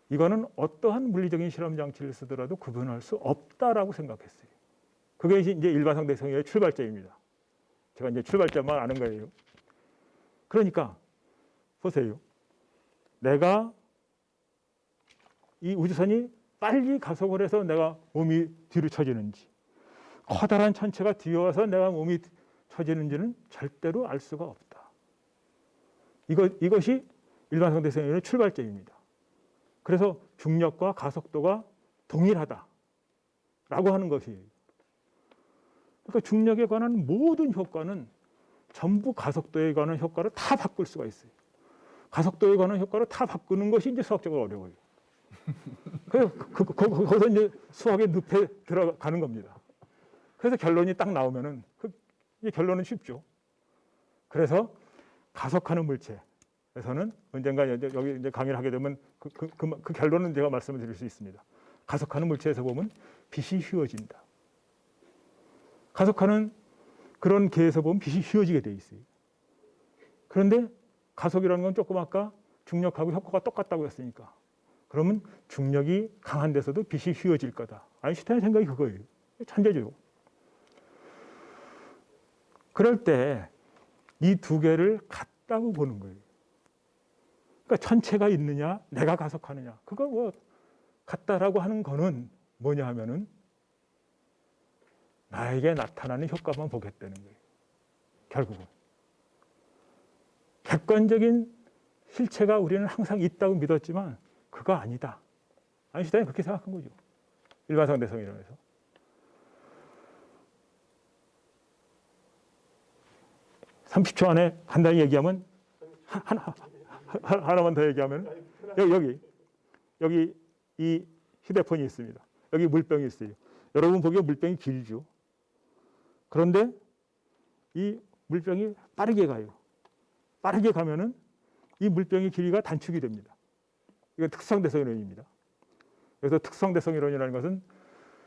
이거는 어떠한 물리적인 실험 장치를 쓰더라도 구분할 수 없다라고 생각했어요. 그게 이제 일반상대성의 출발점입니다. 제가 이제 출발점만 아는 거예요. 그러니까 보세요. 내가 이 우주선이 빨리 가속을 해서 내가 몸이 뒤로 처지는지 커다란 천체가 뒤에 와서 내가 몸이 처지는지는 절대로 알 수가 없다. 이것이 일반상대성의 출발점입니다. 그래서 중력과 가속도가 동일하다라고 하는 것이에요. 그러니까 중력에 관한 모든 효과는 전부 가속도에 관한 효과를 다 바꿀 수가 있어요. 가속도에 관한 효과를 다 바꾸는 것이 이제 수학적으로 어려워요. 거기서 이제 수학의 늪에 들어가는 겁니다. 그래서 결론이 딱 나오면은 이 결론은 쉽죠. 그래서 가속하는 물체에서는 언젠가 여기 이제 강의를 하게 되면 그 결론은 제가 말씀을 드릴 수 있습니다. 가속하는 물체에서 보면 빛이 휘어진다. 가속하는 그런 계에서 보면 빛이 휘어지게 돼 있어요. 그런데 가속이라는 건 조금 아까 중력하고 효과가 똑같다고 했으니까 그러면 중력이 강한 데서도 빛이 휘어질 거다. 아인슈타인의 생각이 그거예요. 천재죠. 그럴 때 이 두 개를 같다고 보는 거예요. 그러니까 천체가 있느냐, 내가 가속하느냐. 그거 뭐 같다라고 하는 거는 뭐냐 하면은 나에게 나타나는 효과만 보겠다는 거예요. 결국은. 객관적인 실체가 우리는 항상 있다고 믿었지만 그거 아니다. 아인슈타인은 그렇게 생각한 거죠. 일반상대성 이론에서. (30초) 안에 간단히 얘기하면 하나만 더 얘기하면 여기 이 휴대폰이 있습니다. 여기 물병이 있어요. 여러분 보기에 물병이 길죠. 그런데 이 물병이 빠르게 가요. 빠르게 가면은 이 물병의 길이가 단축이 됩니다. 이건 특성대성 이론입니다. 그래서 특성대성 이론이라는 것은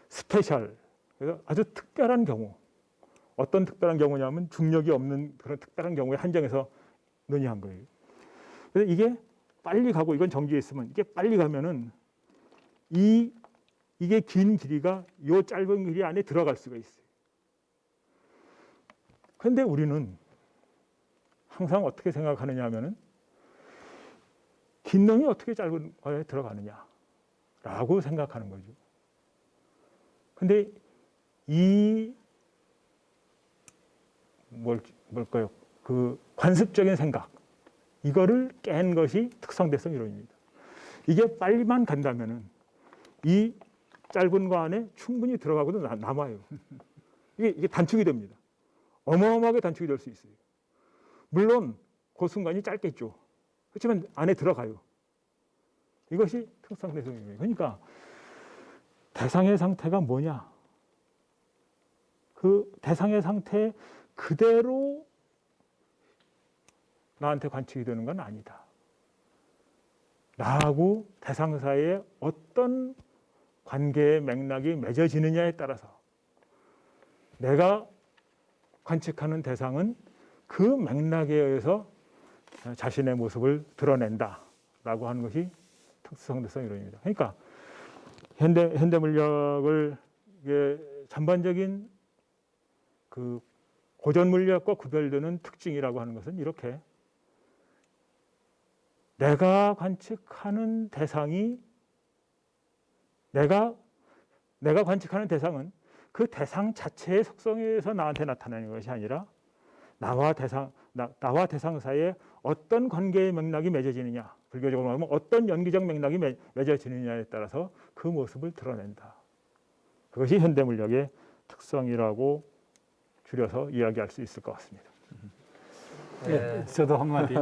스페셜, 그래서 아주 특별한 경우, 어떤 특별한 경우냐면 중력이 없는 그런 특별한 경우에 한정해서 논의한 거예요. 그래서 이게 빨리 가고, 이건 전기에 있으면 이게 빨리 가면은 이게 긴 길이가 이 짧은 길이 안에 들어갈 수가 있어요. 그런데 우리는 항상 어떻게 생각하느냐 하면은 긴 놈이 어떻게 짧은 거에 들어가느냐라고 생각하는 거죠. 근데 뭘까요? 그 관습적인 생각, 이거를 깬 것이 특성대성 이론입니다. 이게 빨리만 간다면은 이 짧은 거 안에 충분히 들어가고도 남아요. 이게 단축이 됩니다. 어마어마하게 단축이 될 수 있어요. 물론 그 순간이 짧겠죠. 그렇지만 안에 들어가요. 이것이 특성대성이에요. 그러니까 대상의 상태가 뭐냐? 그 대상의 상태 그대로 나한테 관측이 되는 건 아니다. 나하고 대상 사이에 어떤 관계의 맥락이 맺어지느냐에 따라서 내가 관측하는 대상은 그 맥락에 의해서 자신의 모습을 드러낸다라고 하는 것이 특성대성 이론입니다. 그러니까 현대 물리학을 전반적인 그 고전 물리학과 구별되는 특징이라고 하는 것은 이렇게 내가 관측하는 대상이 내가 관측하는 대상은 그 대상 자체의 속성에 의해서 나한테 나타나는 것이 아니라 나와 대상 사이에 어떤 관계의 맥락이 맺어지느냐, 불교적으로 말하면 어떤 연기적 맥락이 맺어지느냐에 따라서 그 모습을 드러낸다. 그것이 현대 물리학의 특성이라고 줄여서 이야기할 수 있을 것 같습니다. 네, 저도 한마디.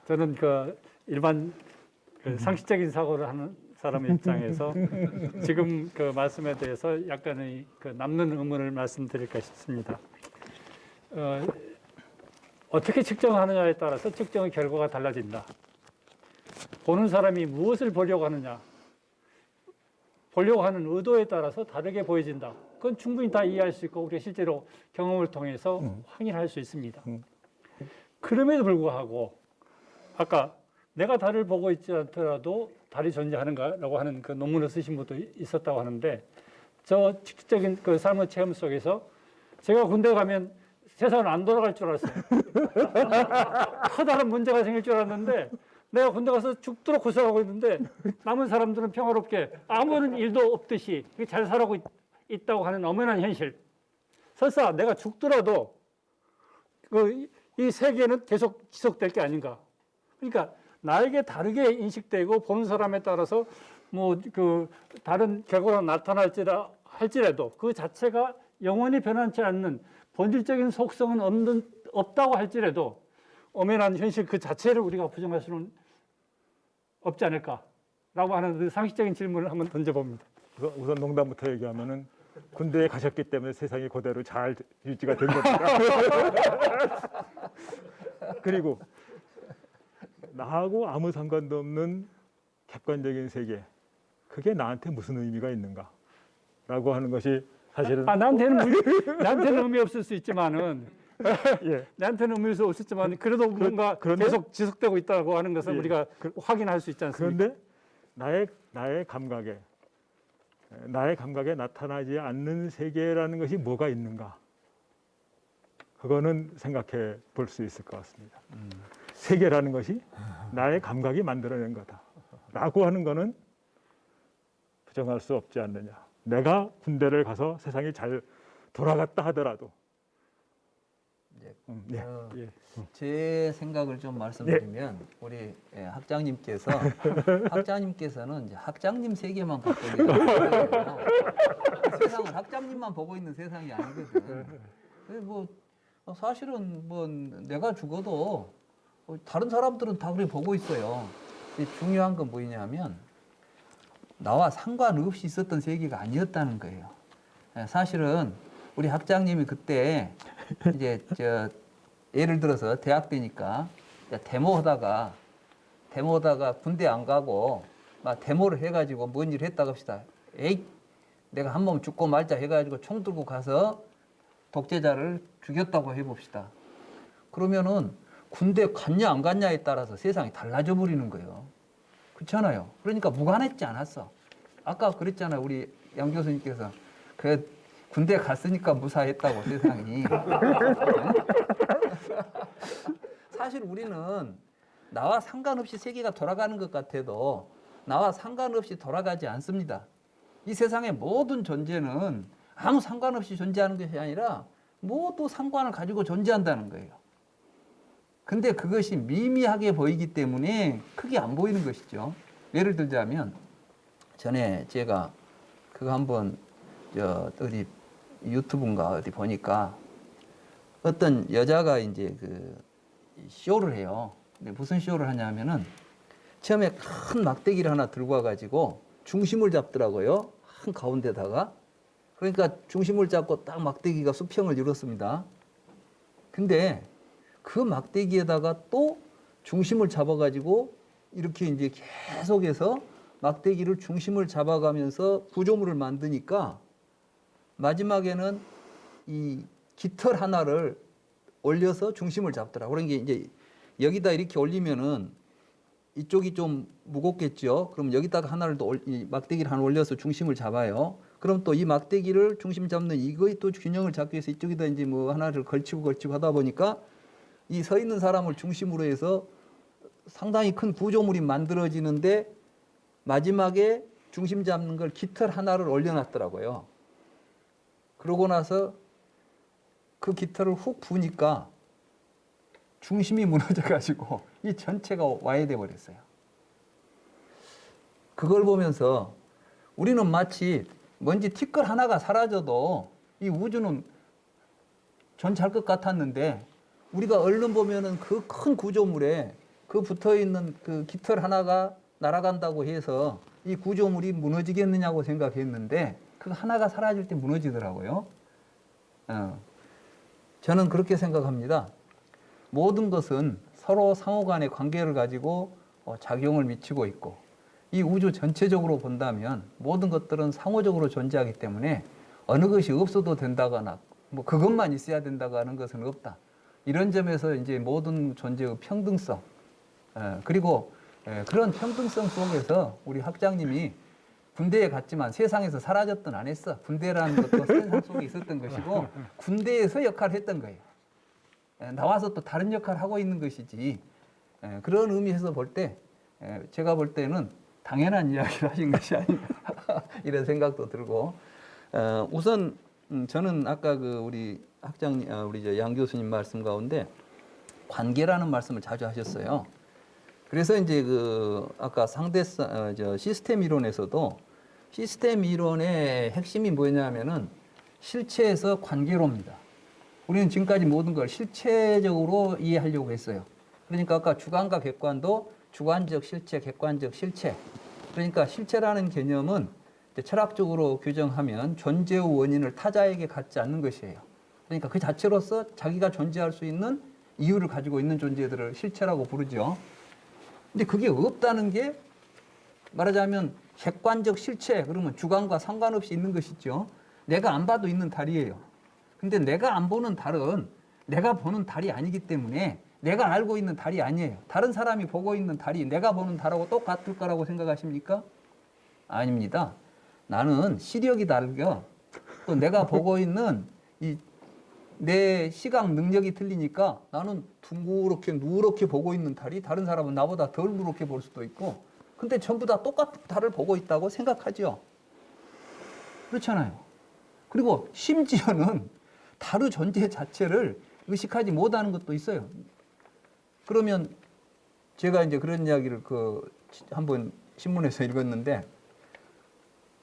저는 그 일반 상식적인 사고를 하는 사람의 입장에서 지금 그 말씀에 대해서 약간의 그 남는 의문을 말씀드릴까 싶습니다. 어떻게 측정하느냐에 따라서 측정의 결과가 달라진다. 보는 사람이 무엇을 보려고 하느냐, 보려고 하는 의도에 따라서 다르게 보여진다. 그건 충분히 다 이해할 수 있고 우리가 실제로 경험을 통해서 확인할 수 있습니다. 그럼에도 불구하고 아까 내가 달을 보고 있지 않더라도 달이 존재하는가라고 하는 그 논문을 쓰신 분도 있었다고 하는데, 저 직접적인 그 삶의 체험 속에서 제가 군대 가면 세상은 안 돌아갈 줄 알았어요. 커다란 문제가 생길 줄 알았는데 내가 군대 가서 죽도록 고생하고 있는데 남은 사람들은 평화롭게 아무런 일도 없듯이 잘 살아가고 있다고 하는 엄연한 현실. 설사 내가 죽더라도 이 세계는 계속 지속될 게 아닌가. 그러니까 나에게 다르게 인식되고 보는 사람에 따라서 뭐 그 다른 결과가 나타날지라 할지라도 그 자체가 영원히 변하지 않는 본질적인 속성은 없다고 할지라도 엄연한 현실 그 자체를 우리가 부정할 수는 없지 않을까라고 하는 그 상식적인 질문을 한번 던져봅니다. 우선 농담부터 얘기하면은 군대에 가셨기 때문에 세상이 그대로 잘 유지가 된 겁니다. 그리고 나하고 아무 상관도 없는 객관적인 세계, 그게 나한테 무슨 의미가 있는가라고 하는 것이 사실은 나한테는 의미 없을 수 있지만은 예. 나한테는 의미 없었지만 그래도 뭔가 계속 지속되고 있다고 하는 것은 예. 우리가 확인할 수 있지 않습니까? 그런데 나의 감각에 나타나지 않는 세계라는 것이 뭐가 있는가? 그거는 생각해 볼 수 있을 것 같습니다. 세계라는 것이 나의 감각이 만들어낸 거다라고 하는 거는 부정할 수 없지 않느냐. 내가 군대를 가서 세상이 잘 돌아갔다 하더라도 예. 예. 제 생각을 좀 말씀드리면 우리 학장님께서는 이제 학장님 세계만 갖고 있는 거예요. 세상은 학장님만 보고 있는 세상이 아니거든. 그래서 뭐 사실은 뭐 내가 죽어도 다른 사람들은 다 그래 보고 있어요. 중요한 건 뭐냐면 나와 상관없이 있었던 세계가 아니었다는 거예요. 사실은 우리 학장님이 그때 이제 예를 들어서 대학 때니까 데모하다가 군대 안 가고 막 데모를 해가지고 뭔 일 했다고 합시다. 에이, 내가 한 몸 죽고 말자 해가지고 총 들고 가서 독재자를 죽였다고 해봅시다. 그러면은 군대 갔냐 안 갔냐에 따라서 세상이 달라져 버리는 거예요. 그렇잖아요. 그러니까 무관했지 않았어. 아까 그랬잖아요. 우리 양 교수님께서 그 군대 갔으니까 무사했다고 세상이. 사실 우리는 나와 상관없이 세계가 돌아가는 것 같아도 나와 상관없이 돌아가지 않습니다. 이 세상의 모든 존재는 아무 상관없이 존재하는 것이 아니라 모두 상관을 가지고 존재한다는 거예요. 근데 그것이 미미하게 보이기 때문에 크게 안 보이는 것이죠. 예를 들자면 전에 제가 그거 한번 어디 유튜브인가 어디 보니까 어떤 여자가 이제 그 쇼를 해요. 근데 무슨 쇼를 하냐면은 처음에 큰 막대기를 하나 들고 와가지고 중심을 잡더라고요. 한 가운데다가. 그러니까 중심을 잡고 딱 막대기가 수평을 이뤘습니다. 근데 그 막대기에다가 또 중심을 잡아가지고 이렇게 이제 계속해서 막대기를 중심을 잡아가면서 구조물을 만드니까 마지막에는 이 깃털 하나를 올려서 중심을 잡더라. 그런 게 이제 여기다 이렇게 올리면은 이쪽이 좀 무겁겠죠. 그럼 여기다가 하나를 또 이 막대기를 하나 올려서 중심을 잡아요. 그럼 또 이 막대기를 중심 잡는 이거의 또 균형을 잡기 위해서 이쪽에다 이제 뭐 하나를 걸치고 하다 보니까 이 서 있는 사람을 중심으로 해서 상당히 큰 구조물이 만들어지는데 마지막에 중심 잡는 걸 깃털 하나를 올려놨더라고요. 그러고 나서 그 깃털을 훅 부니까 중심이 무너져가지고 이 전체가 와해돼 버렸어요. 그걸 보면서 우리는 마치 먼지 티끌 하나가 사라져도 이 우주는 존재할 것 같았는데 우리가 얼른 보면은 그 큰 구조물에 그 붙어 있는 그 깃털 하나가 날아간다고 해서 이 구조물이 무너지겠느냐고 생각했는데 그 하나가 사라질 때 무너지더라고요. 저는 그렇게 생각합니다. 모든 것은 서로 상호 간의 관계를 가지고 작용을 미치고 있고 이 우주 전체적으로 본다면 모든 것들은 상호적으로 존재하기 때문에 어느 것이 없어도 된다거나 뭐 그것만 있어야 된다고 하는 것은 없다. 이런 점에서 이제 모든 존재의 평등성 그리고 그런 평등성 속에서 우리 학장님이 군대에 갔지만 세상에서 사라졌든 안 했어. 군대라는 것도 세상 속에 있었던 것이고 군대에서 역할을 했던 거예요. 나와서 또 다른 역할을 하고 있는 것이지. 그런 의미에서 볼 때 제가 볼 때는 당연한 이야기를 하신 것이 아닌가 이런 생각도 들고 우선 저는 아까 그 우리 학장님 우리 양 교수님 말씀 가운데 관계라는 말씀을 자주 하셨어요. 그래서 이제 그 아까 상대성 시스템 이론에서도 시스템 이론의 핵심이 뭐냐면은 실체에서 관계로입니다. 우리는 지금까지 모든 걸 실체적으로 이해하려고 했어요. 그러니까 아까 주관과 객관도 주관적 실체, 객관적 실체. 그러니까 실체라는 개념은 철학적으로 규정하면 존재의 원인을 타자에게 갖지 않는 것이에요. 그러니까 그 자체로서 자기가 존재할 수 있는 이유를 가지고 있는 존재들을 실체라고 부르죠. 근데 그게 없다는 게 말하자면 객관적 실체, 그러면 주관과 상관없이 있는 것이죠. 내가 안 봐도 있는 달이에요. 근데 내가 안 보는 달은 내가 보는 달이 아니기 때문에 내가 알고 있는 달이 아니에요. 다른 사람이 보고 있는 달이 내가 보는 달하고 똑같을 거라고 생각하십니까? 아닙니다. 나는 시력이 다르고 또 내가 보고 있는 내 시각 능력이 틀리니까 나는 둥그렇게 누렇게 보고 있는 달이 다른 사람은 나보다 덜 누렇게 볼 수도 있고, 근데 전부 다 똑같은 달을 보고 있다고 생각하죠. 그렇잖아요. 그리고 심지어는 달의 존재 자체를 의식하지 못하는 것도 있어요. 그러면 제가 이제 그런 이야기를 한번 신문에서 읽었는데,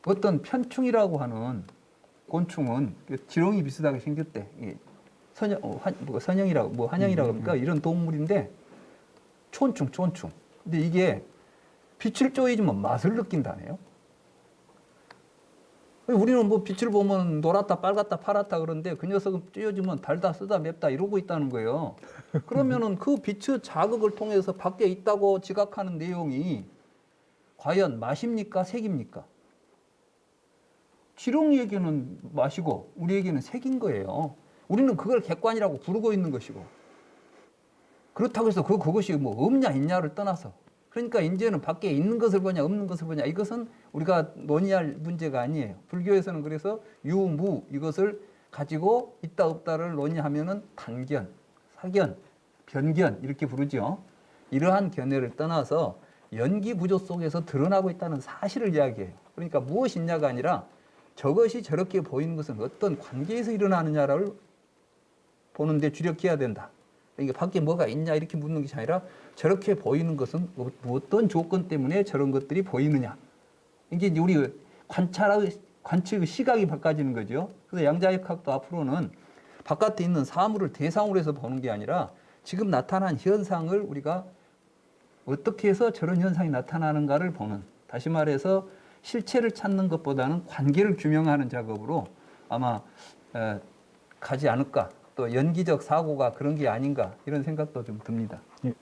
어떤 편충이라고 하는 곤충은 지렁이 비슷하게 생겼대. 선형이라고 한형이라고 합니까? 이런 동물인데 촌충. 근데 이게 빛을 쬐어주면 맛을 느낀다네요. 우리는 뭐 빛을 보면 노랗다, 빨갛다, 파랗다 그러는데 그 녀석은 쬐어주면 달다, 쓰다, 맵다 이러고 있다는 거예요. 그러면은 그 빛의 자극을 통해서 밖에 있다고 지각하는 내용이 과연 맛입니까, 색입니까? 지렁이에게는 맛이고 우리에게는 색인 거예요. 우리는 그걸 객관이라고 부르고 있는 것이고, 그렇다고 해서 그것이 뭐 없냐 있냐를 떠나서, 그러니까 이제는 밖에 있는 것을 보냐 없는 것을 보냐, 이것은 우리가 논의할 문제가 아니에요. 불교에서는 그래서 유무 이것을 가지고 있다 없다를 논의하면은 단견, 사견, 변견 이렇게 부르죠. 이러한 견해를 떠나서 연기 구조 속에서 드러나고 있다는 사실을 이야기해요. 그러니까 무엇이냐가 아니라 저것이 저렇게 보이는 것은 어떤 관계에서 일어나느냐를 보는데 주력해야 된다. 그러니까 밖에 뭐가 있냐 이렇게 묻는 것이 아니라 저렇게 보이는 것은 어떤 조건 때문에 저런 것들이 보이느냐. 이게 이제 우리 관측의 시각이 바꿔지는 거죠. 그래서 양자역학도 앞으로는 바깥에 있는 사물을 대상으로 해서 보는 게 아니라 지금 나타난 현상을 우리가 어떻게 해서 저런 현상이 나타나는가를 보는, 다시 말해서 실체를 찾는 것보다는 관계를 규명하는 작업으로 아마 가지 않을까, 또 연기적 사고가 그런 게 아닌가 이런 생각도 좀 듭니다. 예.